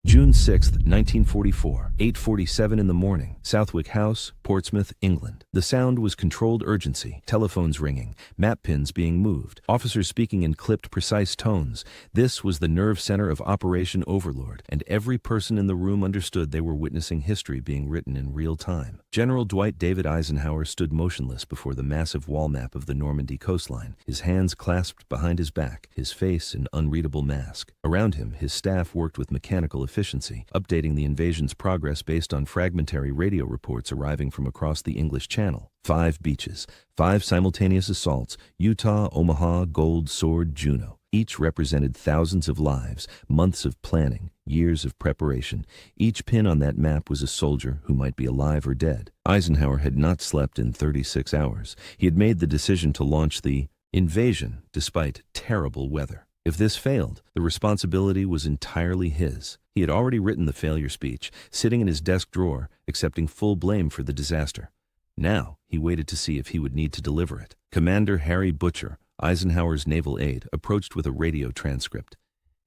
June 6, 1944, 8:47 in the morning, Southwick House, Portsmouth, England. The sound was controlled urgency, telephones ringing, map pins being moved, officers speaking in clipped, precise tones. This was the nerve center of Operation Overlord, and every person in the room understood they were witnessing history being written in real time. General Dwight David Eisenhower stood motionless before the massive wall map of the Normandy coastline, his hands clasped behind his back, his face an unreadable mask. Around him, his staff worked with mechanical efficiency, updating the invasion's progress based on fragmentary radio reports arriving from across the English Channel. 5 beaches, 5 simultaneous assaults: Utah, Omaha, Gold, Sword, Juno. Each represented thousands of lives, months of planning, years of preparation. Each pin on that map was a soldier who might be alive or dead. Eisenhower had not slept in 36 hours. He had made the decision to launch the invasion despite terrible weather. If this failed, the responsibility was entirely his. He had already written the failure speech, sitting in his desk drawer, accepting full blame for the disaster. Now, he waited to see if he would need to deliver it. Commander Harry Butcher, Eisenhower's naval aide, approached with a radio transcript.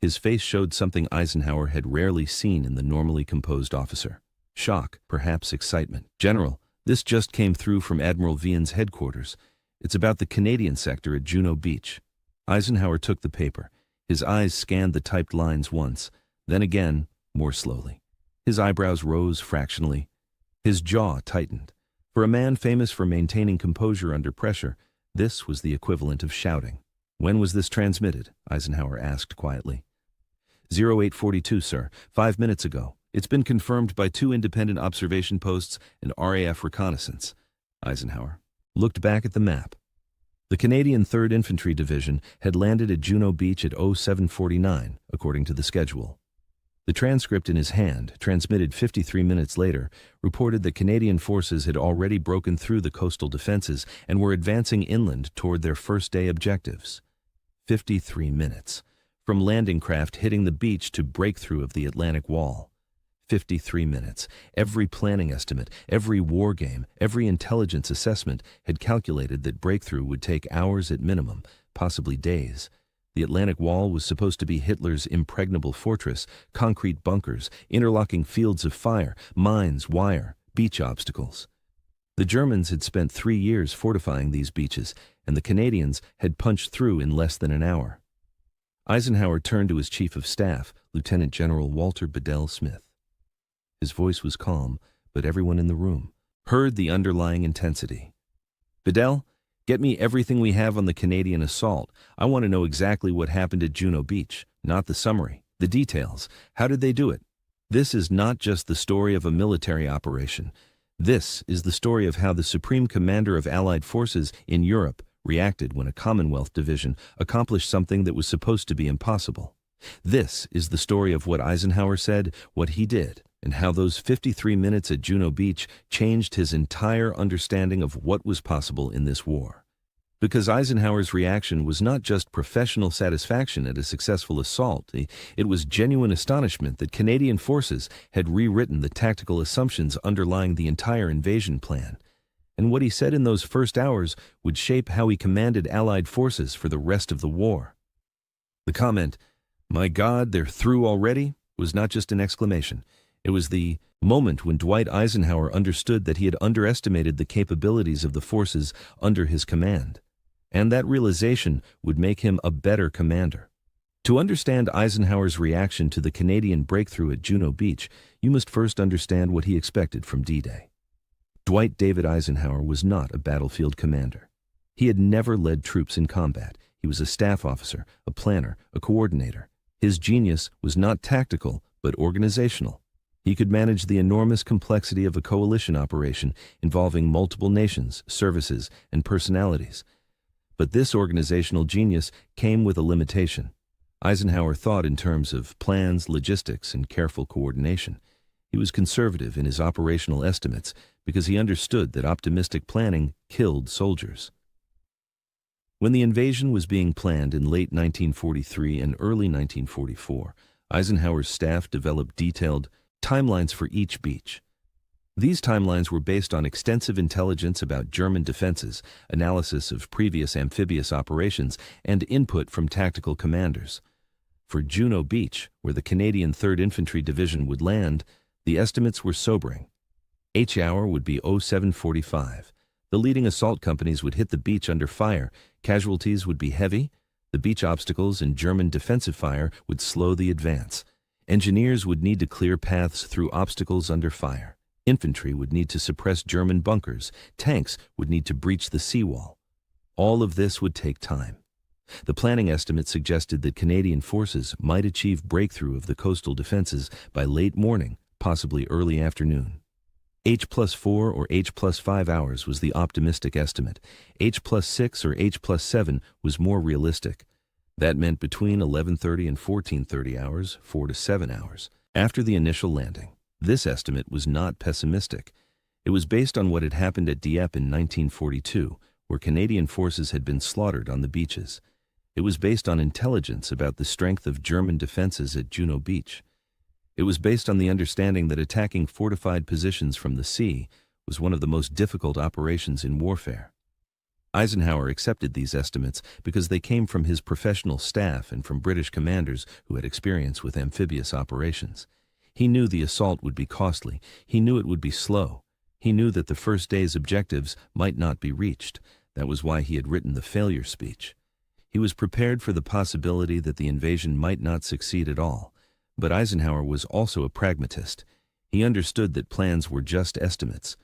His face showed something Eisenhower had rarely seen in the normally composed officer. Shock, perhaps excitement. "General, this just came through from Admiral Vian's headquarters. It's about the Canadian sector at Juno Beach." Eisenhower took the paper. His eyes scanned the typed lines once, then again, more slowly. His eyebrows rose fractionally. His jaw tightened. For a man famous for maintaining composure under pressure, this was the equivalent of shouting. "When was this transmitted?" Eisenhower asked quietly. 0842, sir. 5 minutes ago. It's been confirmed by 2 independent observation posts and RAF reconnaissance." Eisenhower looked back at the map. The Canadian 3rd Infantry Division had landed at Juno Beach at 0749, according to the schedule. The transcript in his hand, transmitted 53 minutes later, reported that Canadian forces had already broken through the coastal defenses and were advancing inland toward their first-day objectives. 53 minutes. From landing craft hitting the beach to breakthrough of the Atlantic Wall. 53 minutes. Every planning estimate, every war game, every intelligence assessment had calculated that breakthrough would take hours at minimum, possibly days. The Atlantic Wall was supposed to be Hitler's impregnable fortress: concrete bunkers, interlocking fields of fire, mines, wire, beach obstacles. The Germans had spent 3 years fortifying these beaches, and the Canadians had punched through in less than an hour. Eisenhower turned to his chief of staff, Lieutenant General Walter Bedell Smith. His voice was calm, but everyone in the room heard the underlying intensity. "Bedell, get me everything we have on the Canadian assault. I want to know exactly what happened at Juno Beach, not the summary, the details. How did they do it? This is not just the story of a military operation. This is the story of how the Supreme Commander of Allied forces in Europe reacted when a Commonwealth division accomplished something that was supposed to be impossible. This is the story of what Eisenhower said, what he did, and how those 53 minutes at Juno Beach changed his entire understanding of what was possible in this war. Because Eisenhower's reaction was not just professional satisfaction at a successful assault, it was genuine astonishment that Canadian forces had rewritten the tactical assumptions underlying the entire invasion plan. And what he said in those first hours would shape how he commanded Allied forces for the rest of the war. The comment, "My God, they're through already," was not just an exclamation. It was the moment when Dwight Eisenhower understood that he had underestimated the capabilities of the forces under his command. And that realization would make him a better commander. To understand Eisenhower's reaction to the Canadian breakthrough at Juno Beach, you must first understand what he expected from D-Day. Dwight David Eisenhower was not a battlefield commander. He had never led troops in combat. He was a staff officer, a planner, a coordinator. His genius was not tactical, but organizational. He could manage the enormous complexity of a coalition operation involving multiple nations, services, and personalities. But this organizational genius came with a limitation. Eisenhower thought in terms of plans, logistics, and careful coordination. He was conservative in his operational estimates because he understood that optimistic planning killed soldiers. When the invasion was being planned in late 1943 and early 1944, Eisenhower's staff developed detailed timelines for each beach. These timelines were based on extensive intelligence about German defenses, analysis of previous amphibious operations, and input from tactical commanders. For Juno Beach, where the Canadian 3rd Infantry Division would land, the estimates were sobering. H-hour would be 07:45. The leading assault companies would hit the beach under fire, casualties would be heavy, the beach obstacles and German defensive fire would slow the advance. Engineers would need to clear paths through obstacles under fire. Infantry would need to suppress German bunkers. Tanks would need to breach the seawall. All of this would take time. The planning estimate suggested that Canadian forces might achieve breakthrough of the coastal defenses by late morning, possibly early afternoon. H+4 or H+5 hours was the optimistic estimate. H+6 or H+7 was more realistic. That meant between 11:30 and 14:30 hours, 4 to 7 hours, after the initial landing. This estimate was not pessimistic. It was based on what had happened at Dieppe in 1942, where Canadian forces had been slaughtered on the beaches. It was based on intelligence about the strength of German defenses at Juno Beach. It was based on the understanding that attacking fortified positions from the sea was one of the most difficult operations in warfare. Eisenhower accepted these estimates because they came from his professional staff and from British commanders who had experience with amphibious operations. He knew the assault would be costly. He knew it would be slow. He knew that the first day's objectives might not be reached. That was why he had written the failure speech. He was prepared for the possibility that the invasion might not succeed at all. But Eisenhower was also a pragmatist. He understood that plans were just estimates.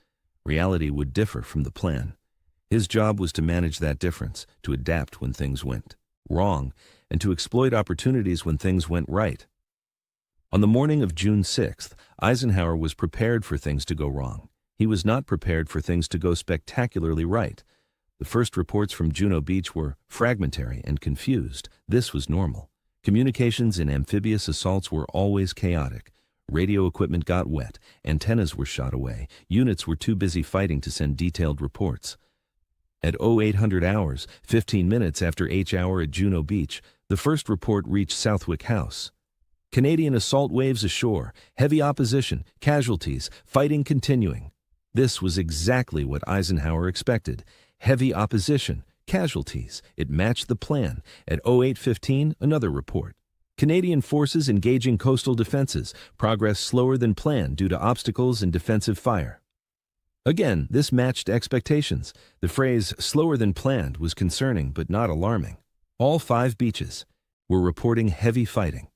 Reality would differ from the plan. His job was to manage that difference, to adapt when things went wrong, and to exploit opportunities when things went right. On the morning of June 6th, Eisenhower was prepared for things to go wrong. He was not prepared for things to go spectacularly right. The first reports from Juno Beach were fragmentary and confused. This was normal. Communications in amphibious assaults were always chaotic. Radio equipment got wet, antennas were shot away, units were too busy fighting to send detailed reports. At 0800 hours, 15 minutes after H-hour at Juno Beach, the first report reached Southwick House. Canadian assault waves ashore, heavy opposition, casualties, fighting continuing. This was exactly what Eisenhower expected. Heavy opposition, casualties. It matched the plan. At 08:15, another report. Canadian forces engaging coastal defenses. Progress slower than planned due to obstacles and defensive fire. Again, this matched expectations. The phrase slower than planned was concerning but not alarming. All 5 beaches were reporting heavy fighting.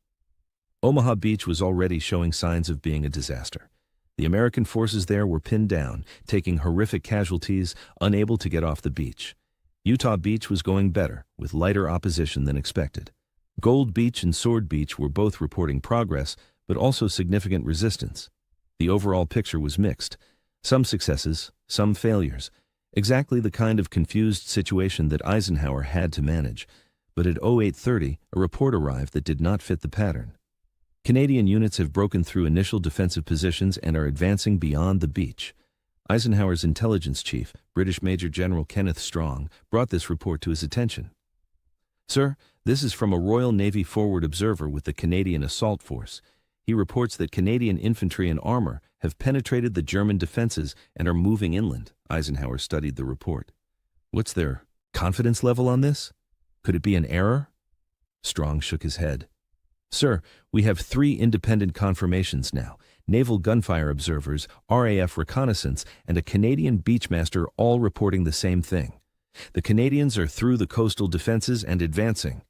Omaha Beach was already showing signs of being a disaster. The American forces there were pinned down, taking horrific casualties, unable to get off the beach. Utah Beach was going better, with lighter opposition than expected. Gold Beach and Sword Beach were both reporting progress, but also significant resistance. The overall picture was mixed. Some successes, some failures. Exactly the kind of confused situation that Eisenhower had to manage. But at 08:30, a report arrived that did not fit the pattern. Canadian units have broken through initial defensive positions and are advancing beyond the beach. Eisenhower's intelligence chief, British Major General Kenneth Strong, brought this report to his attention. "Sir, this is from a Royal Navy forward observer with the Canadian Assault Force. He reports that Canadian infantry and armor have penetrated the German defenses and are moving inland." Eisenhower studied the report. "What's their confidence level on this? Could it be an error?" Strong shook his head. "Sir, we have 3 independent confirmations now. Naval gunfire observers, RAF reconnaissance, and a Canadian beachmaster all reporting the same thing. The Canadians are through the coastal defenses and advancing."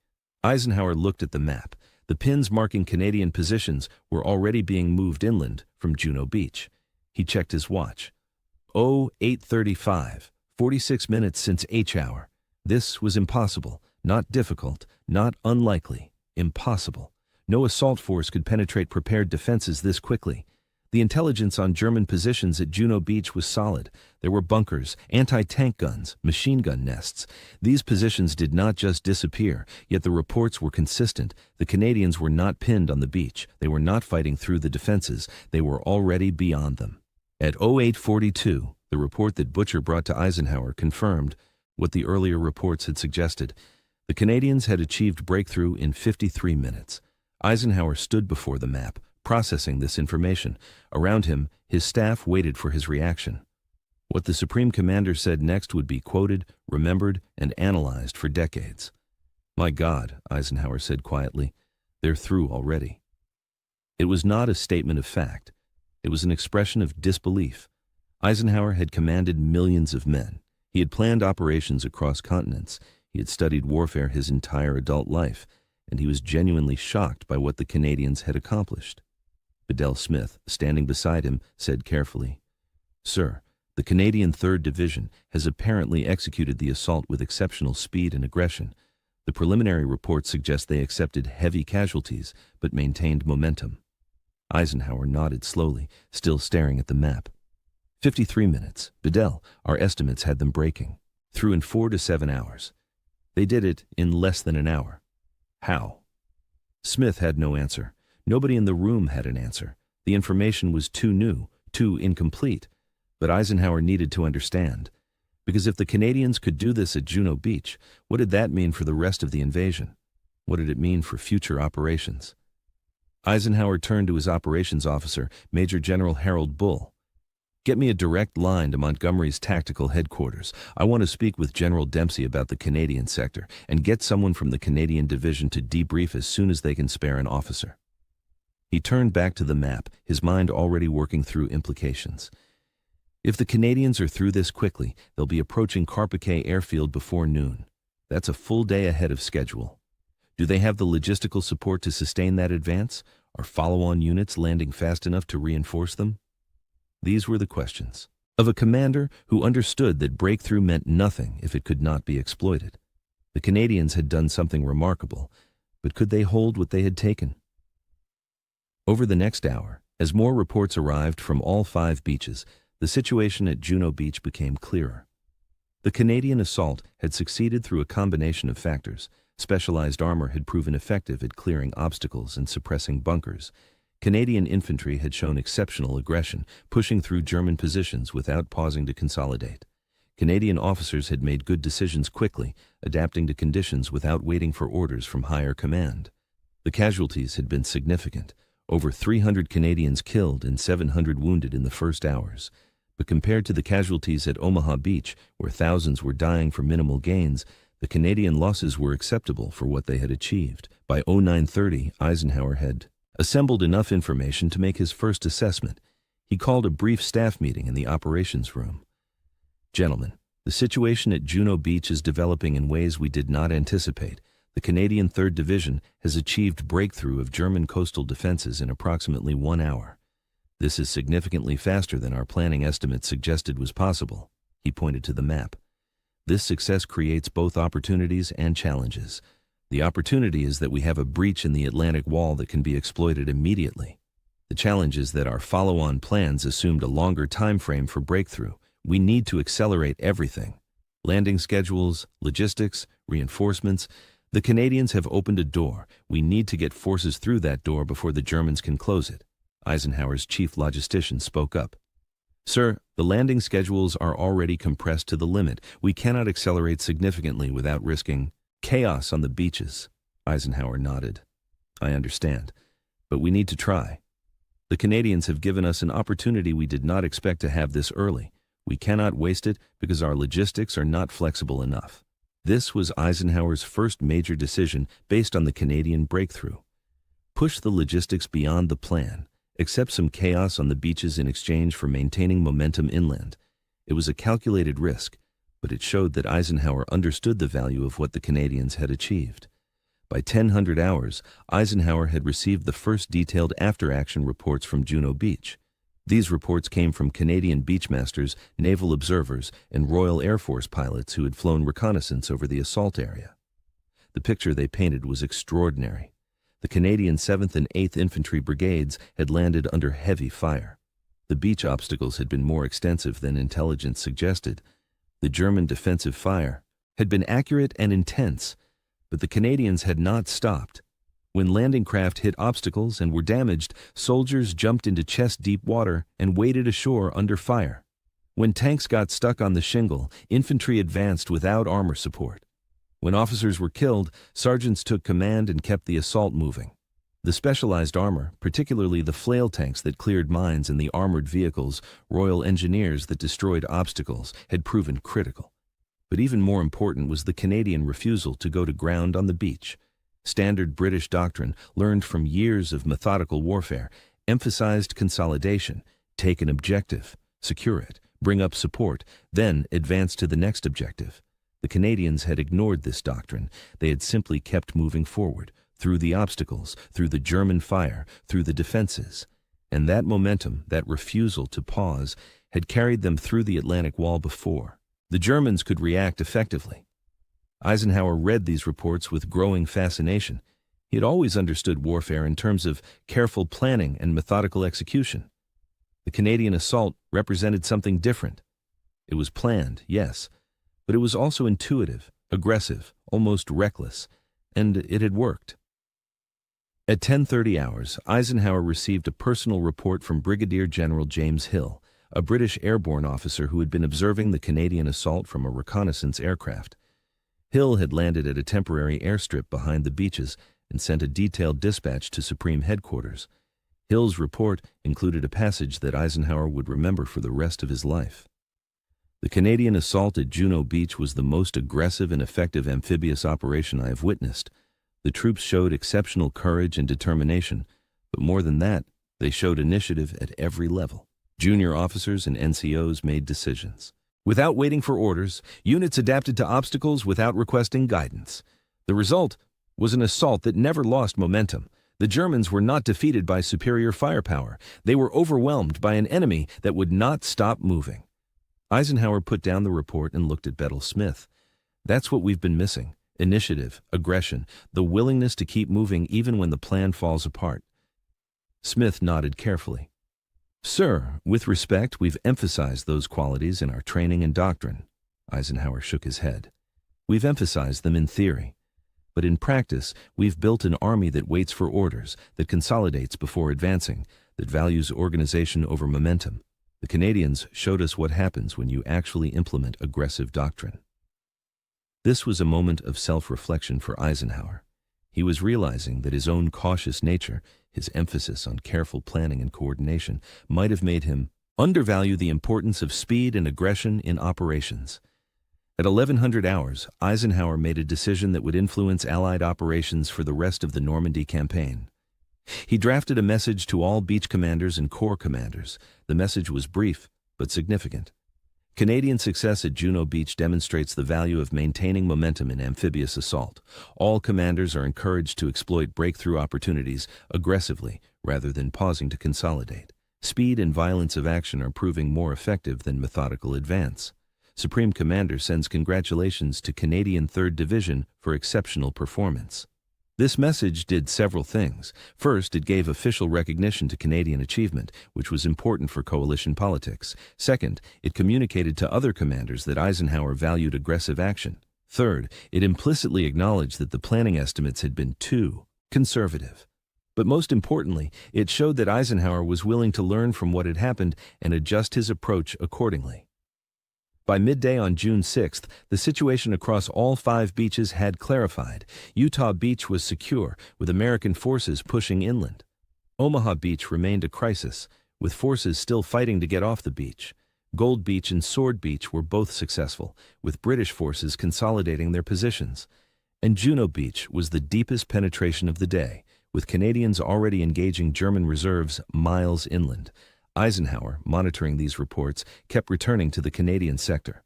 Eisenhower looked at the map. The pins marking Canadian positions were already being moved inland from Juno Beach. He checked his watch. 08:35, 46 minutes since H-hour. This was impossible, not difficult, not unlikely, impossible. No assault force could penetrate prepared defenses this quickly. The intelligence on German positions at Juno Beach was solid. There were bunkers, anti-tank guns, machine gun nests. These positions did not just disappear, yet the reports were consistent. The Canadians were not pinned on the beach. They were not fighting through the defenses. They were already beyond them. At 08:42, the report that Butcher brought to Eisenhower confirmed what the earlier reports had suggested. The Canadians had achieved breakthrough in 53 minutes. Eisenhower stood before the map, processing this information. Around him, his staff waited for his reaction. What the Supreme Commander said next would be quoted, remembered, and analyzed for decades. "My God," Eisenhower said quietly, They're through already. It was not a statement of fact. It was an expression of disbelief. Eisenhower had commanded millions of men. He had planned operations across continents. He had studied warfare his entire adult life, and he was genuinely shocked by what the Canadians had accomplished. Bedell Smith, standing beside him, said carefully, "Sir, the Canadian 3rd Division has apparently executed the assault with exceptional speed and aggression. The preliminary reports suggest they accepted heavy casualties, but maintained momentum." Eisenhower nodded slowly, still staring at the map. 53 minutes. Bedell, our estimates had them breaking. Through in 4 to 7 hours. They did it in less than an hour. How? Smith had no answer. Nobody in the room had an answer. The information was too new, too incomplete. But Eisenhower needed to understand. Because if the Canadians could do this at Juno Beach, what did that mean for the rest of the invasion? What did it mean for future operations? Eisenhower turned to his operations officer, Major General Harold Bull. "Get me a direct line to Montgomery's tactical headquarters. I want to speak with General Dempsey about the Canadian sector, and get someone from the Canadian division to debrief as soon as they can spare an officer." He turned back to the map, his mind already working through implications. If the Canadians are through this quickly, they'll be approaching Carpiquet Airfield before noon. That's a full day ahead of schedule. Do they have the logistical support to sustain that advance? Are follow-on units landing fast enough to reinforce them? These were the questions of a commander who understood that breakthrough meant nothing if it could not be exploited. The Canadians had done something remarkable, but could they hold what they had taken? Over the next hour, as more reports arrived from all 5 beaches, the situation at Juno Beach became clearer. The Canadian assault had succeeded through a combination of factors. Specialized armor had proven effective at clearing obstacles and suppressing bunkers. Canadian infantry had shown exceptional aggression, pushing through German positions without pausing to consolidate. Canadian officers had made good decisions quickly, adapting to conditions without waiting for orders from higher command. The casualties had been significant. Over 300 Canadians killed and 700 wounded in the first hours. But compared to the casualties at Omaha Beach, where thousands were dying for minimal gains, the Canadian losses were acceptable for what they had achieved. By 09:30, Eisenhower had assembled enough information to make his first assessment. He called a brief staff meeting in the operations room. "Gentlemen, the situation at Juno Beach is developing in ways we did not anticipate. The Canadian 3rd Division has achieved breakthrough of German coastal defenses in approximately 1 hour. This is significantly faster than our planning estimates suggested was possible." He pointed to the map. "This success creates both opportunities and challenges. The opportunity is that we have a breach in the Atlantic Wall that can be exploited immediately. The challenge is that our follow-on plans assumed a longer time frame for breakthrough. We need to accelerate everything. Landing schedules, logistics, reinforcements. The Canadians have opened a door. We need to get forces through that door before the Germans can close it." Eisenhower's chief logistician spoke up. "Sir, the landing schedules are already compressed to the limit. We cannot accelerate significantly without risking chaos on the beaches." Eisenhower nodded. "I understand, but we need to try. The Canadians have given us an opportunity we did not expect to have this early. We cannot waste it because our logistics are not flexible enough." This was Eisenhower's first major decision based on the Canadian breakthrough. Push the logistics beyond the plan. Accept some chaos on the beaches in exchange for maintaining momentum inland. It was a calculated risk, but it showed that Eisenhower understood the value of what the Canadians had achieved. By 1000 hours, Eisenhower had received the first detailed after-action reports from Juno Beach. These reports came from Canadian beachmasters, naval observers, and Royal Air Force pilots who had flown reconnaissance over the assault area. The picture they painted was extraordinary. The Canadian 7th and 8th Infantry Brigades had landed under heavy fire. The beach obstacles had been more extensive than intelligence suggested. The German defensive fire had been accurate and intense, but the Canadians had not stopped. When landing craft hit obstacles and were damaged, soldiers jumped into chest-deep water and waded ashore under fire. When tanks got stuck on the shingle, infantry advanced without armor support. When officers were killed, sergeants took command and kept the assault moving. The specialized armor, particularly the flail tanks that cleared mines and the armored vehicles, Royal Engineers that destroyed obstacles, had proven critical. But even more important was the Canadian refusal to go to ground on the beach. Standard British doctrine, learned from years of methodical warfare, emphasized consolidation, take an objective, secure it, bring up support, then advance to the next objective. The Canadians had ignored this doctrine. They had simply kept moving forward, through the obstacles, through the German fire, through the defenses. And that momentum, that refusal to pause, had carried them through the Atlantic Wall before. The Germans could react effectively. Eisenhower read these reports with growing fascination. He had always understood warfare in terms of careful planning and methodical execution. The Canadian assault represented something different. It was planned, yes, but it was also intuitive, aggressive, almost reckless, and it had worked. At 10:30 hours, Eisenhower received a personal report from Brigadier General James Hill, a British airborne officer who had been observing the Canadian assault from a reconnaissance aircraft. Hill had landed at a temporary airstrip behind the beaches and sent a detailed dispatch to Supreme Headquarters. Hill's report included a passage that Eisenhower would remember for the rest of his life. The Canadian assault at Juno Beach was the most aggressive and effective amphibious operation I have witnessed. The troops showed exceptional courage and determination, but more than that, they showed initiative at every level. Junior officers and NCOs made decisions. Without waiting for orders, units adapted to obstacles without requesting guidance. The result was an assault that never lost momentum. The Germans were not defeated by superior firepower. They were overwhelmed by an enemy that would not stop moving. Eisenhower put down the report and looked at Bedell Smith. That's what we've been missing. Initiative, aggression, the willingness to keep moving even when the plan falls apart. Smith nodded carefully. Sir, with respect, we've emphasized those qualities in our training and doctrine. Eisenhower shook his head. We've emphasized them in theory. But in practice, we've built an army that waits for orders, that consolidates before advancing, that values organization over momentum. The Canadians showed us what happens when you actually implement aggressive doctrine. This was a moment of self-reflection for Eisenhower. He was realizing that his own cautious nature, his emphasis on careful planning and coordination, might have made him undervalue the importance of speed and aggression in operations. At 1100 hours, Eisenhower made a decision that would influence Allied operations for the rest of the Normandy campaign. He drafted a message to all beach commanders and corps commanders. The message was brief, but significant. Canadian success at Juno Beach demonstrates the value of maintaining momentum in amphibious assault. All commanders are encouraged to exploit breakthrough opportunities aggressively rather than pausing to consolidate. Speed and violence of action are proving more effective than methodical advance. Supreme Commander sends congratulations to Canadian 3rd Division for exceptional performance. This message did several things. First, it gave official recognition to Canadian achievement, which was important for coalition politics. Second, it communicated to other commanders that Eisenhower valued aggressive action. Third, it implicitly acknowledged that the planning estimates had been too conservative. But most importantly, it showed that Eisenhower was willing to learn from what had happened and adjust his approach accordingly. By midday on June 6th, the situation across all 5 beaches had clarified. Utah Beach was secure, with American forces pushing inland. Omaha Beach remained a crisis, with forces still fighting to get off the beach. Gold Beach and Sword Beach were both successful, with British forces consolidating their positions. And Juno Beach was the deepest penetration of the day, with Canadians already engaging German reserves miles inland. Eisenhower, monitoring these reports, kept returning to the Canadian sector.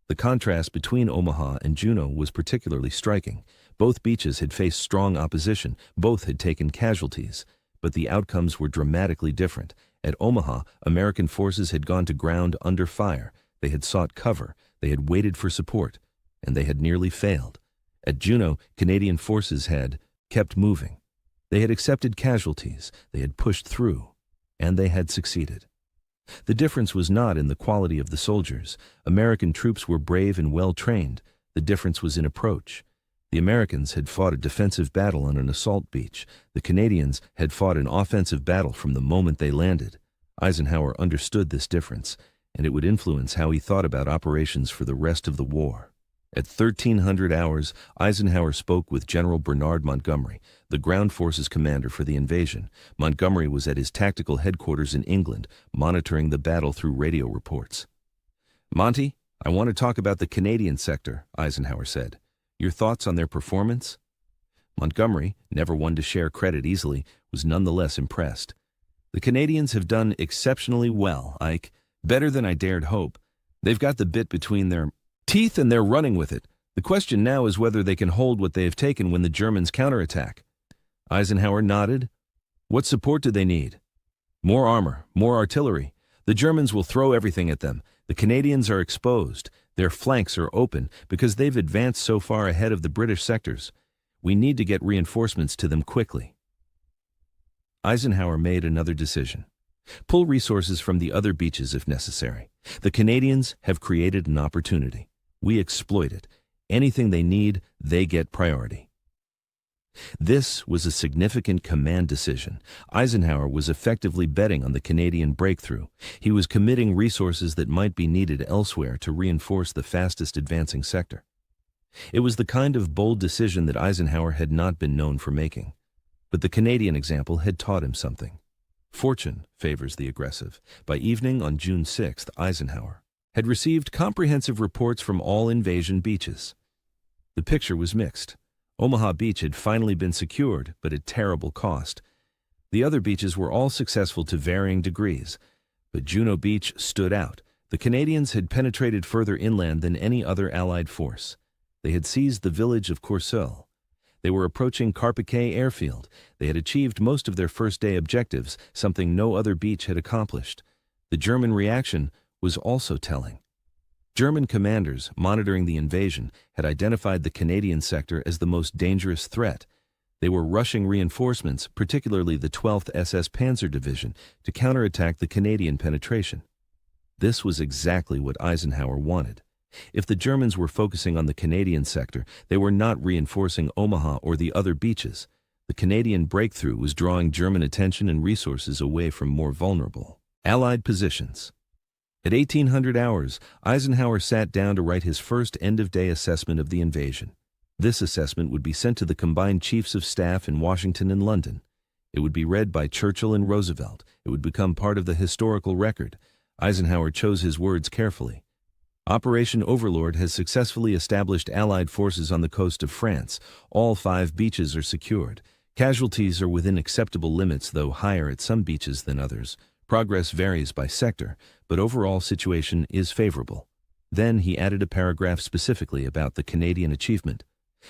The contrast between Omaha and Juno was particularly striking. Both beaches had faced strong opposition, both had taken casualties, but the outcomes were dramatically different. At Omaha, American forces had gone to ground under fire, they had sought cover, they had waited for support, and they had nearly failed. At Juno, Canadian forces had kept moving. They had accepted casualties, they had pushed through, and they had succeeded. The difference was not in the quality of the soldiers. American troops were brave and well-trained. The difference was in approach. The Americans had fought a defensive battle on an assault beach. The Canadians had fought an offensive battle from the moment they landed. Eisenhower understood this difference, and it would influence how he thought about operations for the rest of the war. At 1300 hours, Eisenhower spoke with General Bernard Montgomery, the ground forces commander for the invasion. Montgomery was at his tactical headquarters in England, monitoring the battle through radio reports. "Monty, I want to talk about the Canadian sector," Eisenhower said. "Your thoughts on their performance?" Montgomery, never one to share credit easily, was nonetheless impressed. "The Canadians have done exceptionally well, Ike. Better than I dared hope. They've got the bit between their teeth and they're running with it. The question now is whether they can hold what they have taken when the Germans counterattack." Eisenhower nodded. "What support do they need?" "More armor, more artillery. The Germans will throw everything at them. The Canadians are exposed. Their flanks are open because they've advanced so far ahead of the British sectors. We need to get reinforcements to them quickly." Eisenhower made another decision. Pull resources from the other beaches if necessary. The Canadians have created an opportunity. We exploit it. Anything they need, they get priority. This was a significant command decision. Eisenhower was effectively betting on the Canadian breakthrough. He was committing resources that might be needed elsewhere to reinforce the fastest advancing sector. It was the kind of bold decision that Eisenhower had not been known for making. But the Canadian example had taught him something. Fortune favors the aggressive. By evening on June 6th, Eisenhower had received comprehensive reports from all invasion beaches. The picture was mixed. Omaha Beach had finally been secured, but at terrible cost. The other beaches were all successful to varying degrees, but Juno Beach stood out. The Canadians had penetrated further inland than any other Allied force. They had seized the village of Courcelles. They were approaching Carpiquet Airfield. They had achieved most of their first-day objectives, something no other beach had accomplished. The German reaction was also telling. German commanders monitoring the invasion had identified the Canadian sector as the most dangerous threat. They were rushing reinforcements, particularly the 12th SS Panzer Division, to counterattack the Canadian penetration. This was exactly what Eisenhower wanted. If the Germans were focusing on the Canadian sector, they were not reinforcing Omaha or the other beaches. The Canadian breakthrough was drawing German attention and resources away from more vulnerable Allied positions. At 1800 hours, Eisenhower sat down to write his first end-of-day assessment of the invasion. This assessment would be sent to the combined chiefs of staff in Washington and London. It would be read by Churchill and Roosevelt. It would become part of the historical record. Eisenhower chose his words carefully. Operation Overlord has successfully established Allied forces on the coast of France. All 5 beaches are secured. Casualties are within acceptable limits, though higher at some beaches than others. Progress varies by sector, but overall situation is favorable. Then he added a paragraph specifically about the Canadian achievement.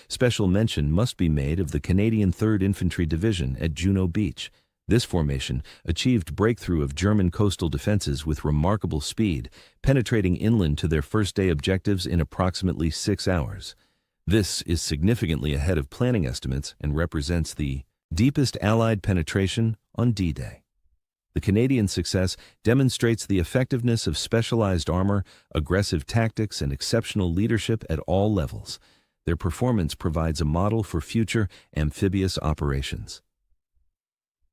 Special mention must be made of the Canadian 3rd Infantry Division at Juno Beach. This formation achieved breakthrough of German coastal defenses with remarkable speed, penetrating inland to their first-day objectives in approximately 6 hours. This is significantly ahead of planning estimates and represents the deepest Allied penetration on D-Day. The Canadian success demonstrates the effectiveness of specialized armor, aggressive tactics, and exceptional leadership at all levels. Their performance provides a model for future amphibious operations.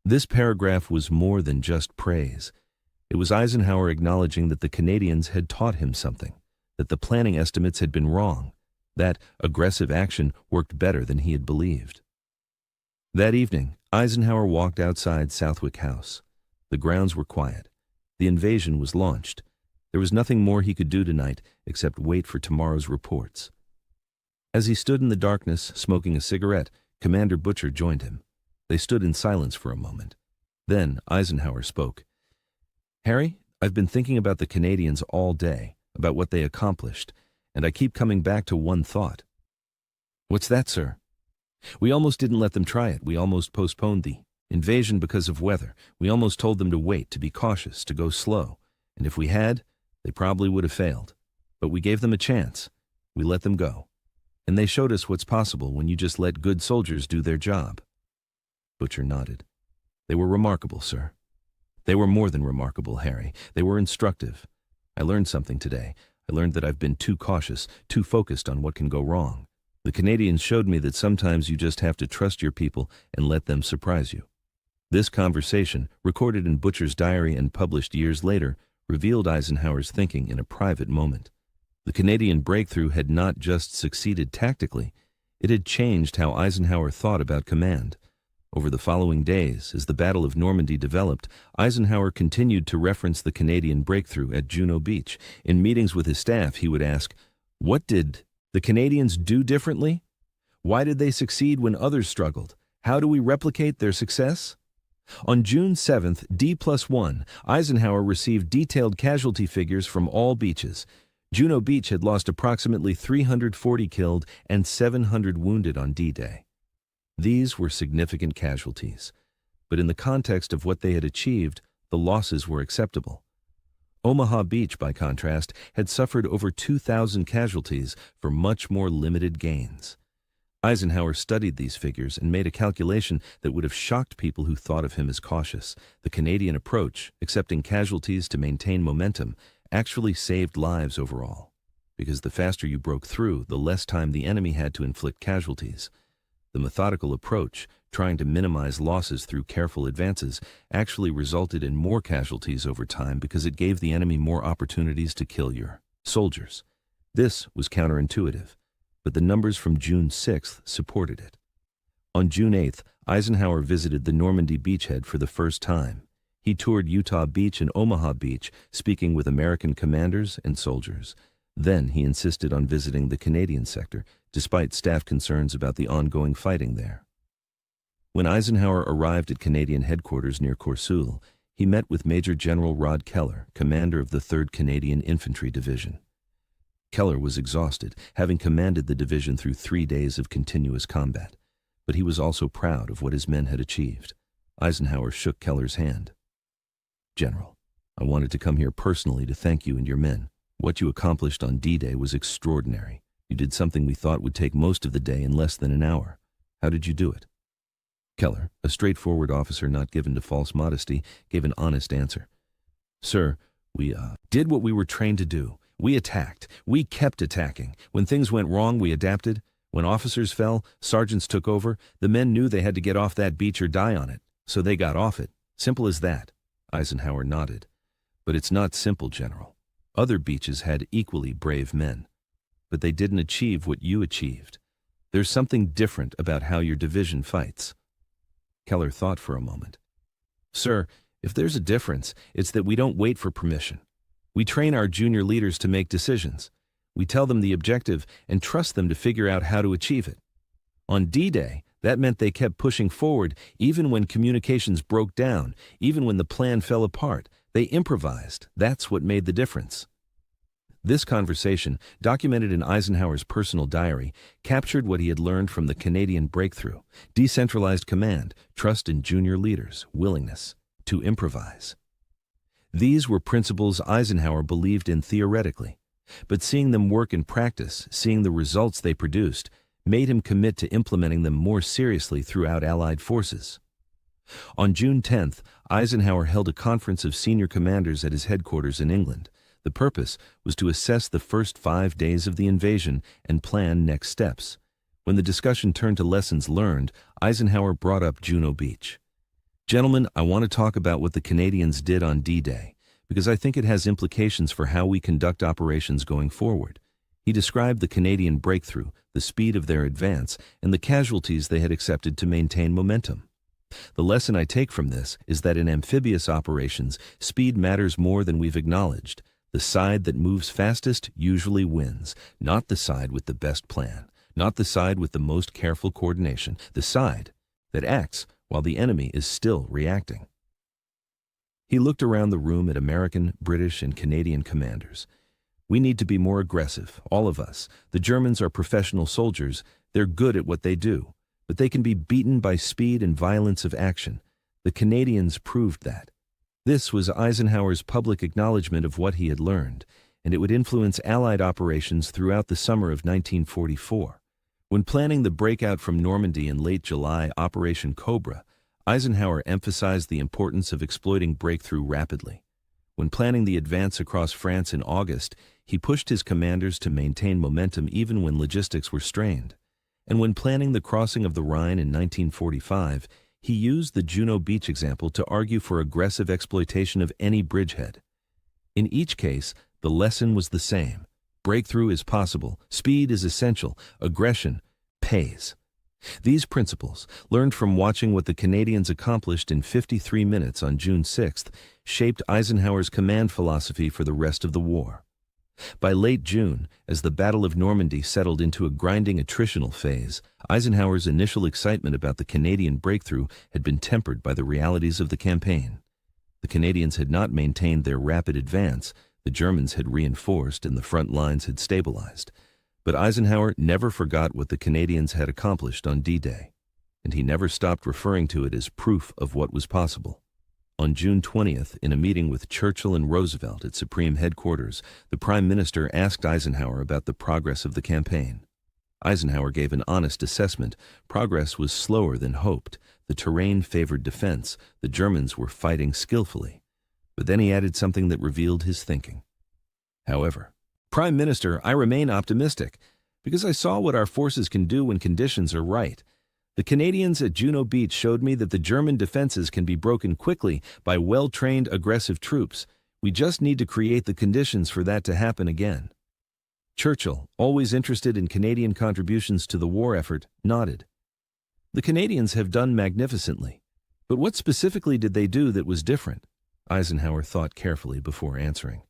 This paragraph was more than just praise. It was Eisenhower acknowledging that the Canadians had taught him something, that the planning estimates had been wrong, that aggressive action worked better than he had believed. That evening, Eisenhower walked outside Southwick House. The grounds were quiet. The invasion was launched. There was nothing more he could do tonight except wait for tomorrow's reports. As he stood in the darkness, smoking a cigarette, Commander Butcher joined him. They stood in silence for a moment. Then Eisenhower spoke. "Harry, I've been thinking about the Canadians all day, about what they accomplished, and I keep coming back to one thought." "What's that, sir?" "We almost didn't let them try it. We almost postponed the invasion because of weather. We almost told them to wait, to be cautious, to go slow. And if we had, they probably would have failed. But we gave them a chance. We let them go. And they showed us what's possible when you just let good soldiers do their job." Butcher nodded. "They were remarkable, sir." "They were more than remarkable, Harry. They were instructive. I learned something today. I learned that I've been too cautious, too focused on what can go wrong. The Canadians showed me that sometimes you just have to trust your people and let them surprise you." This conversation, recorded in Butcher's diary and published years later, revealed Eisenhower's thinking in a private moment. The Canadian breakthrough had not just succeeded tactically, it had changed how Eisenhower thought about command. Over the following days, as the Battle of Normandy developed, Eisenhower continued to reference the Canadian breakthrough at Juno Beach. In meetings with his staff, he would ask, "What did the Canadians do differently? Why did they succeed when others struggled? How do we replicate their success? On June 7th, D+1, Eisenhower received detailed casualty figures from all beaches. Juno Beach had lost approximately 340 killed and 700 wounded on D-Day. These were significant casualties, but in the context of what they had achieved, the losses were acceptable. Omaha Beach, by contrast, had suffered over 2,000 casualties for much more limited gains. Eisenhower studied these figures and made a calculation that would have shocked people who thought of him as cautious. The Canadian approach, accepting casualties to maintain momentum, actually saved lives overall, because the faster you broke through, the less time the enemy had to inflict casualties. The methodical approach, trying to minimize losses through careful advances, actually resulted in more casualties over time because it gave the enemy more opportunities to kill your soldiers. This was counterintuitive, but the numbers from June 6th supported it. On June 8th, Eisenhower visited the Normandy beachhead for the first time. He toured Utah Beach and Omaha Beach, speaking with American commanders and soldiers. Then he insisted on visiting the Canadian sector, despite staff concerns about the ongoing fighting there. When Eisenhower arrived at Canadian headquarters near Courseulles, he met with Major General Rod Keller, commander of the 3rd Canadian Infantry Division. Keller was exhausted, having commanded the division through 3 days of continuous combat, but he was also proud of what his men had achieved. Eisenhower shook Keller's hand. "General, I wanted to come here personally to thank you and your men. What you accomplished on D-Day was extraordinary. You did something we thought would take most of the day in less than an hour. How did you do it?" Keller, a straightforward officer not given to false modesty, gave an honest answer. "Sir, we did what we were trained to do. We attacked. We kept attacking. When things went wrong, we adapted. When officers fell, sergeants took over. The men knew they had to get off that beach or die on it, so they got off it. Simple as that." Eisenhower nodded. "But it's not simple, General. Other beaches had equally brave men, but they didn't achieve what you achieved. There's something different about how your division fights." Keller thought for a moment. "Sir, if there's a difference, it's that we don't wait for permission. We train our junior leaders to make decisions. We tell them the objective and trust them to figure out how to achieve it. On D-Day, that meant they kept pushing forward even when communications broke down, even when the plan fell apart. They improvised. That's what made the difference." This conversation, documented in Eisenhower's personal diary, captured what he had learned from the Canadian breakthrough: decentralized command, trust in junior leaders, willingness to improvise. These were principles Eisenhower believed in theoretically, but seeing them work in practice, seeing the results they produced, made him commit to implementing them more seriously throughout Allied forces. On June 10th, Eisenhower held a conference of senior commanders at his headquarters in England. The purpose was to assess the first 5 days of the invasion and plan next steps. When the discussion turned to lessons learned, Eisenhower brought up Juno Beach. "Gentlemen, I want to talk about what the Canadians did on D-Day, because I think it has implications for how we conduct operations going forward." He described the Canadian breakthrough, the speed of their advance, and the casualties they had accepted to maintain momentum. "The lesson I take from this is that in amphibious operations, speed matters more than we've acknowledged. The side that moves fastest usually wins, not the side with the best plan, not the side with the most careful coordination, the side that acts while the enemy is still reacting." He looked around the room at American, British, and Canadian commanders. "We need to be more aggressive, all of us. The Germans are professional soldiers. They're good at what they do, but they can be beaten by speed and violence of action. The Canadians proved that." This was Eisenhower's public acknowledgement of what he had learned, and it would influence Allied operations throughout the summer of 1944. When planning the breakout from Normandy in late July, Operation Cobra, Eisenhower emphasized the importance of exploiting breakthrough rapidly. When planning the advance across France in August, he pushed his commanders to maintain momentum even when logistics were strained. And when planning the crossing of the Rhine in 1945, he used the Juno Beach example to argue for aggressive exploitation of any bridgehead. In each case, the lesson was the same. Breakthrough is possible, speed is essential, aggression pays. These principles, learned from watching what the Canadians accomplished in 53 minutes on June 6th, shaped Eisenhower's command philosophy for the rest of the war. By late June, as the Battle of Normandy settled into a grinding attritional phase, Eisenhower's initial excitement about the Canadian breakthrough had been tempered by the realities of the campaign. The Canadians had not maintained their rapid advance, the Germans had reinforced, and the front lines had stabilized. But Eisenhower never forgot what the Canadians had accomplished on D-Day, and he never stopped referring to it as proof of what was possible. On June 20th, in a meeting with Churchill and Roosevelt at Supreme Headquarters, the Prime Minister asked Eisenhower about the progress of the campaign. Eisenhower gave an honest assessment. Progress was slower than hoped. The terrain favored defense. The Germans were fighting skillfully. But then he added something that revealed his thinking. However, Prime Minister, I remain optimistic, because I saw what our forces can do when conditions are right. The Canadians at Juno Beach showed me that the German defenses can be broken quickly by well-trained, aggressive troops. We just need to create the conditions for that to happen again. Churchill, always interested in Canadian contributions to the war effort, nodded. The Canadians have done magnificently. But what specifically did they do that was different? Eisenhower thought carefully before answering.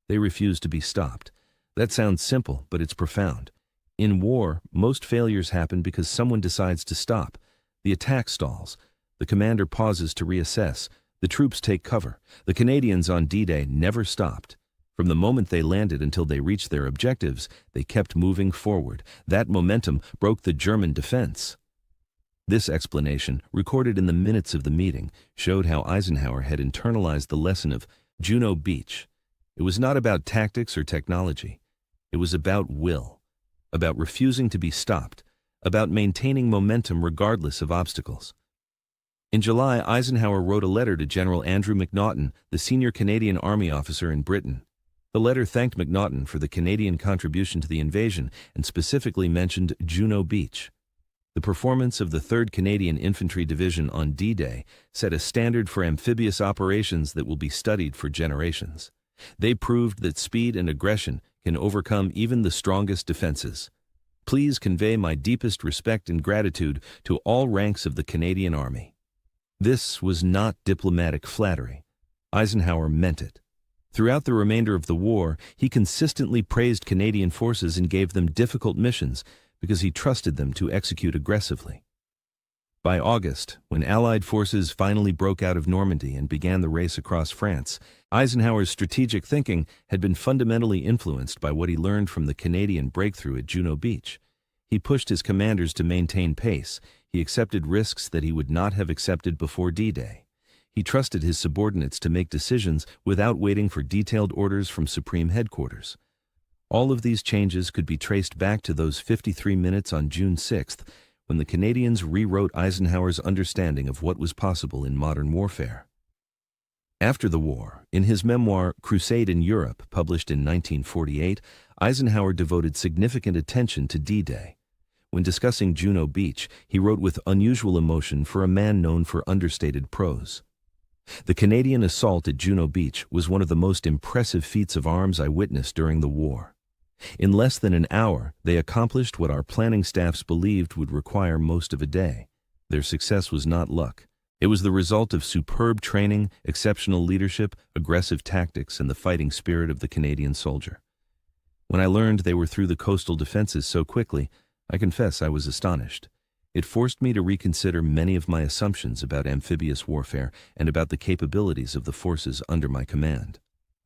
They refused to be stopped. That sounds simple, but it's profound. In war, most failures happen because someone decides to stop. The attack stalls. The commander pauses to reassess. The troops take cover. The Canadians on D-Day never stopped. From the moment they landed until they reached their objectives, they kept moving forward. That momentum broke the German defense. This explanation, recorded in the minutes of the meeting, showed how Eisenhower had internalized the lesson of Juno Beach. It was not about tactics or technology. It was about will. About refusing to be stopped, about maintaining momentum regardless of obstacles. In July, Eisenhower wrote a letter to General Andrew McNaughton, the senior Canadian Army officer in Britain. The letter thanked McNaughton for the Canadian contribution to the invasion and specifically mentioned Juno Beach. The performance of the 3rd Canadian Infantry Division on D-Day set a standard for amphibious operations that will be studied for generations. They proved that speed and aggression can overcome even the strongest defenses. Please convey my deepest respect and gratitude to all ranks of the Canadian Army. This was not diplomatic flattery. Eisenhower meant it. Throughout the remainder of the war, he consistently praised Canadian forces and gave them difficult missions because he trusted them to execute aggressively. By August, when Allied forces finally broke out of Normandy and began the race across France, Eisenhower's strategic thinking had been fundamentally influenced by what he learned from the Canadian breakthrough at Juno Beach. He pushed his commanders to maintain pace. He accepted risks that he would not have accepted before D-Day. He trusted his subordinates to make decisions without waiting for detailed orders from Supreme Headquarters. All of these changes could be traced back to those 53 minutes on June 6th, when the Canadians rewrote Eisenhower's understanding of what was possible in modern warfare. After the war, in his memoir Crusade in Europe, published in 1948, Eisenhower devoted significant attention to D-Day. When discussing Juno Beach, he wrote with unusual emotion for a man known for understated prose. The Canadian assault at Juno Beach was one of the most impressive feats of arms I witnessed during the war. In less than an hour, they accomplished what our planning staffs believed would require most of a day. Their success was not luck. It was the result of superb training, exceptional leadership, aggressive tactics, and the fighting spirit of the Canadian soldier. When I learned they were through the coastal defenses so quickly, I confess I was astonished. It forced me to reconsider many of my assumptions about amphibious warfare and about the capabilities of the forces under my command.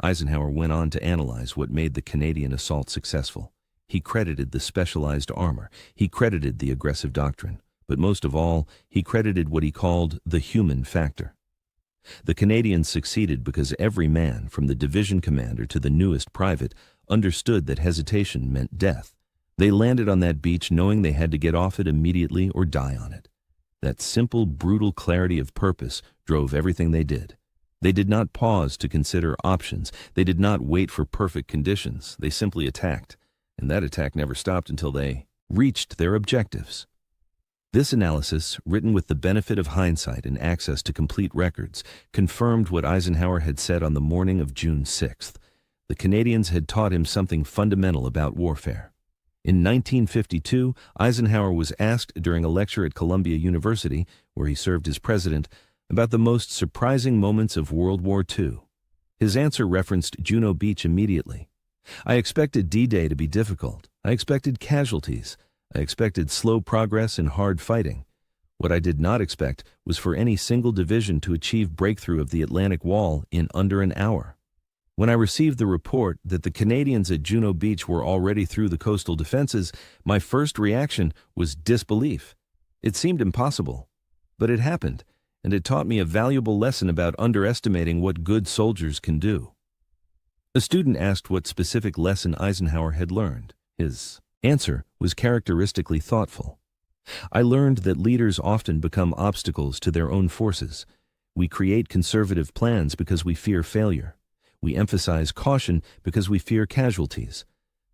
Eisenhower went on to analyze what made the Canadian assault successful. He credited the specialized armor. He credited the aggressive doctrine. But most of all, he credited what he called the human factor. The Canadians succeeded because every man, from the division commander to the newest private, understood that hesitation meant death. They landed on that beach knowing they had to get off it immediately or die on it. That simple, brutal clarity of purpose drove everything they did. They did not pause to consider options. They did not wait for perfect conditions. They simply attacked, and that attack never stopped until they reached their objectives. This analysis, written with the benefit of hindsight and access to complete records, confirmed what Eisenhower had said on the morning of June 6th. The Canadians had taught him something fundamental about warfare. In 1952, Eisenhower was asked during a lecture at Columbia University, where he served as president, about the most surprising moments of World War II. His answer referenced Juno Beach immediately. I expected D-Day to be difficult. I expected casualties. I expected slow progress and hard fighting. What I did not expect was for any single division to achieve breakthrough of the Atlantic Wall in under an hour. When I received the report that the Canadians at Juno Beach were already through the coastal defenses, my first reaction was disbelief. It seemed impossible. But it happened, and it taught me a valuable lesson about underestimating what good soldiers can do. A student asked what specific lesson Eisenhower had learned. His answer was characteristically thoughtful. I learned that leaders often become obstacles to their own forces. We create conservative plans because we fear failure. We emphasize caution because we fear casualties.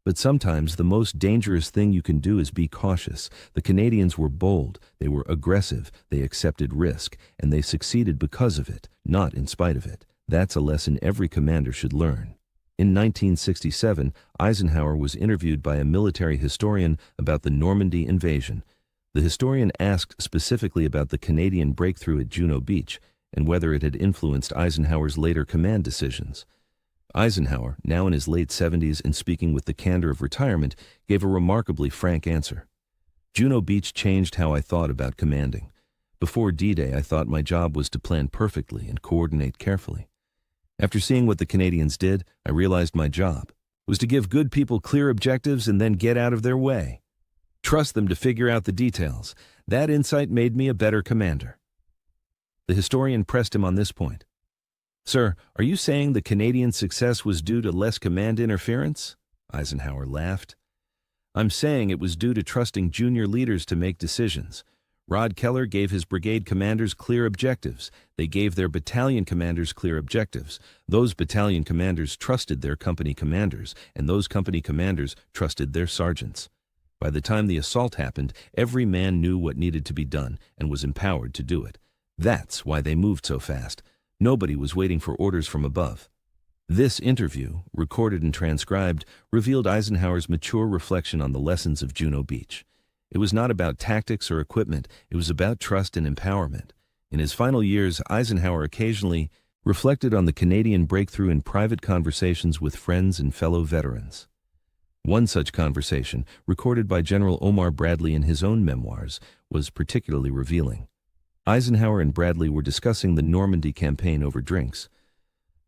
But sometimes the most dangerous thing you can do is be cautious. The Canadians were bold, they were aggressive, they accepted risk, and they succeeded because of it, not in spite of it. That's a lesson every commander should learn. In 1967, Eisenhower was interviewed by a military historian about the Normandy invasion. The historian asked specifically about the Canadian breakthrough at Juno Beach and whether it had influenced Eisenhower's later command decisions. Eisenhower, now in his late 70s and speaking with the candor of retirement, gave a remarkably frank answer. Juno Beach changed how I thought about commanding. Before D-Day, I thought my job was to plan perfectly and coordinate carefully. After seeing what the Canadians did, I realized my job was to give good people clear objectives and then get out of their way. Trust them to figure out the details. That insight made me a better commander. The historian pressed him on this point. Sir, are you saying the Canadian success was due to less command interference? Eisenhower laughed. I'm saying it was due to trusting junior leaders to make decisions. Rod Keller gave his brigade commanders clear objectives. They gave their battalion commanders clear objectives. Those battalion commanders trusted their company commanders, and those company commanders trusted their sergeants. By the time the assault happened, every man knew what needed to be done and was empowered to do it. That's why they moved so fast. Nobody was waiting for orders from above. This interview, recorded and transcribed, revealed Eisenhower's mature reflection on the lessons of Juno Beach. It was not about tactics or equipment, it was about trust and empowerment. In his final years, Eisenhower occasionally reflected on the Canadian breakthrough in private conversations with friends and fellow veterans. One such conversation, recorded by General Omar Bradley in his own memoirs, was particularly revealing. Eisenhower and Bradley were discussing the Normandy campaign over drinks.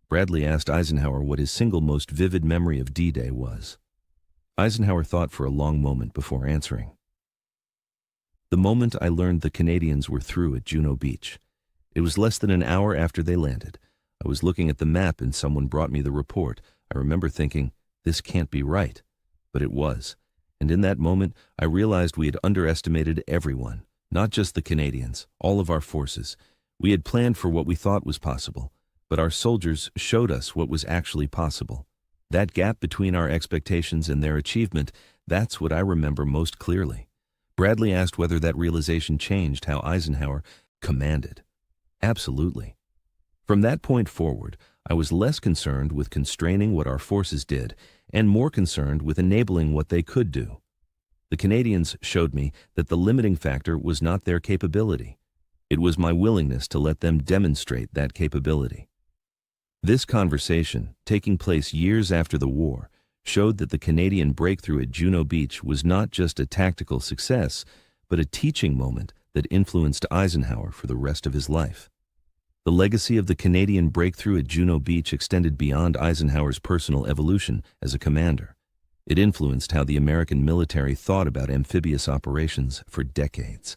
Bradley asked Eisenhower what his single most vivid memory of D-Day was. Eisenhower thought for a long moment before answering. The moment I learned the Canadians were through at Juno Beach. It was less than an hour after they landed. I was looking at the map and someone brought me the report. I remember thinking, this can't be right. But it was. And in that moment, I realized we had underestimated everyone. Not just the Canadians, all of our forces. We had planned for what we thought was possible, but our soldiers showed us what was actually possible. That gap between our expectations and their achievement, that's what I remember most clearly. Bradley asked whether that realization changed how Eisenhower commanded. Absolutely. From that point forward, I was less concerned with constraining what our forces did and more concerned with enabling what they could do. The Canadians showed me that the limiting factor was not their capability. It was my willingness to let them demonstrate that capability. This conversation, taking place years after the war, showed that the Canadian breakthrough at Juno Beach was not just a tactical success, but a teaching moment that influenced Eisenhower for the rest of his life. The legacy of the Canadian breakthrough at Juno Beach extended beyond Eisenhower's personal evolution as a commander. It influenced how the American military thought about amphibious operations for decades.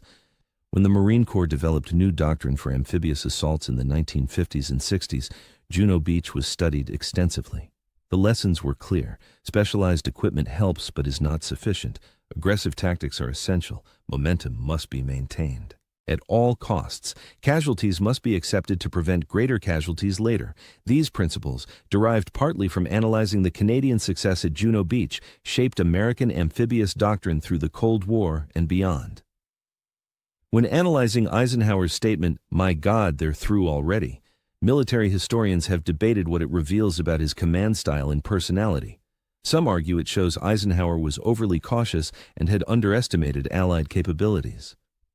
When the Marine Corps developed new doctrine for amphibious assaults in the 1950s and 60s, Juno Beach was studied extensively. The lessons were clear. Specialized equipment helps but is not sufficient. Aggressive tactics are essential. Momentum must be maintained. At all costs, casualties must be accepted to prevent greater casualties later. These principles, derived partly from analyzing the Canadian success at Juno Beach, shaped American amphibious doctrine through the Cold War and beyond. When analyzing Eisenhower's statement, "My God, they're through already," military historians have debated what it reveals about his command style and personality. Some argue it shows Eisenhower was overly cautious and had underestimated Allied capabilities.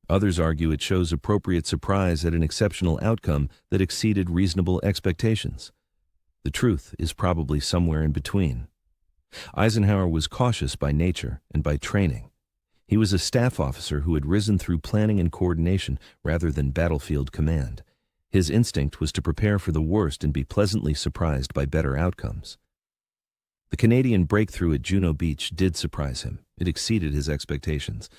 Others argue it shows appropriate surprise at an exceptional outcome that exceeded reasonable expectations. The truth is probably somewhere in between. Eisenhower was cautious by nature and by training. He was a staff officer who had risen through planning and coordination rather than battlefield command. His instinct was to prepare for the worst and be pleasantly surprised by better outcomes. The Canadian breakthrough at Juno Beach did surprise him. It exceeded his expectations.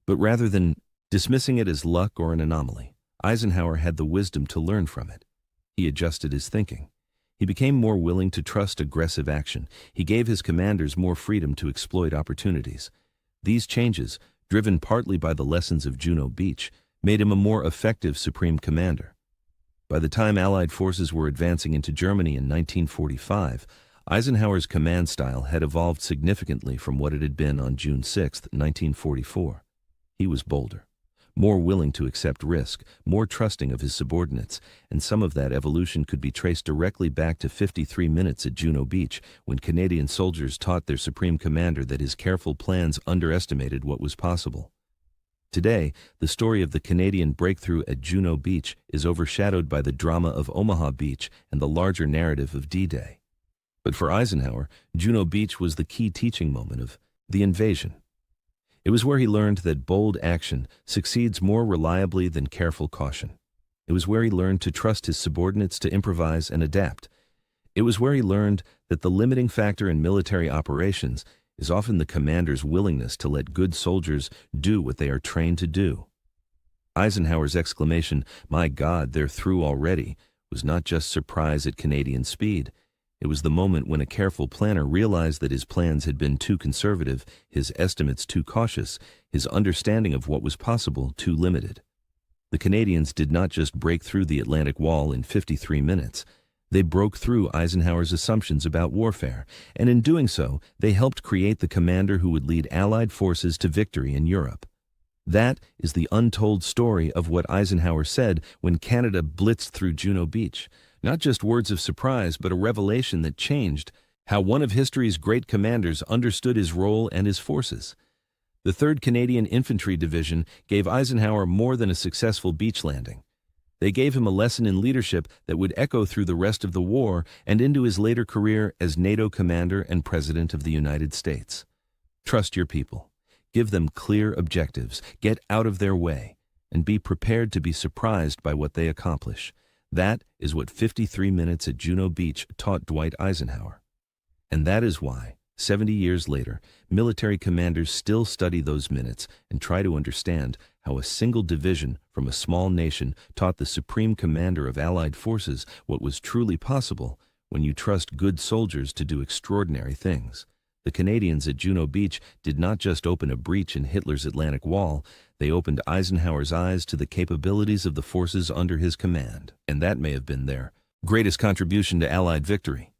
But rather than dismissing it as luck or an anomaly, Eisenhower had the wisdom to learn from it. He adjusted his thinking. He became more willing to trust aggressive action. He gave his commanders more freedom to exploit opportunities. These changes, driven partly by the lessons of Juno Beach, made him a more effective supreme commander. By the time Allied forces were advancing into Germany in 1945, Eisenhower's command style had evolved significantly from what it had been on June 6, 1944. He was bolder, more willing to accept risk, more trusting of his subordinates, and some of that evolution could be traced directly back to 53 minutes at Juno Beach, when Canadian soldiers taught their supreme commander that his careful plans underestimated what was possible. Today, the story of the Canadian breakthrough at Juno Beach is overshadowed by the drama of Omaha Beach and the larger narrative of D-Day. But for Eisenhower, Juno Beach was the key teaching moment of the invasion. It was where he learned that bold action succeeds more reliably than careful caution. It was where he learned to trust his subordinates to improvise and adapt. It was where he learned that the limiting factor in military operations is often the commander's willingness to let good soldiers do what they are trained to do. Eisenhower's exclamation, "My God, they're through already," was not just surprise at Canadian speed. It was the moment when a careful planner realized that his plans had been too conservative, his estimates too cautious, his understanding of what was possible too limited. The Canadians did not just break through the Atlantic Wall in 53 minutes. They broke through Eisenhower's assumptions about warfare, and in doing so, they helped create the commander who would lead Allied forces to victory in Europe. That is the untold story of what Eisenhower said when Canada blitzed through Juno Beach. Not just words of surprise, but a revelation that changed how one of history's great commanders understood his role and his forces. The 3rd Canadian Infantry Division gave Eisenhower more than a successful beach landing. They gave him a lesson in leadership that would echo through the rest of the war and into his later career as NATO commander and President of the United States. Trust your people. Give them clear objectives. Get out of their way. And be prepared to be surprised by what they accomplish. That is what 53 minutes at Juno Beach taught Dwight Eisenhower. And that is why, 70 years later, military commanders still study those minutes and try to understand how a single division from a small nation taught the supreme commander of Allied forces what was truly possible when you trust good soldiers to do extraordinary things. The Canadians at Juno Beach did not just open a breach in Hitler's Atlantic Wall, they opened Eisenhower's eyes to the capabilities of the forces under his command. And that may have been their greatest contribution to Allied victory.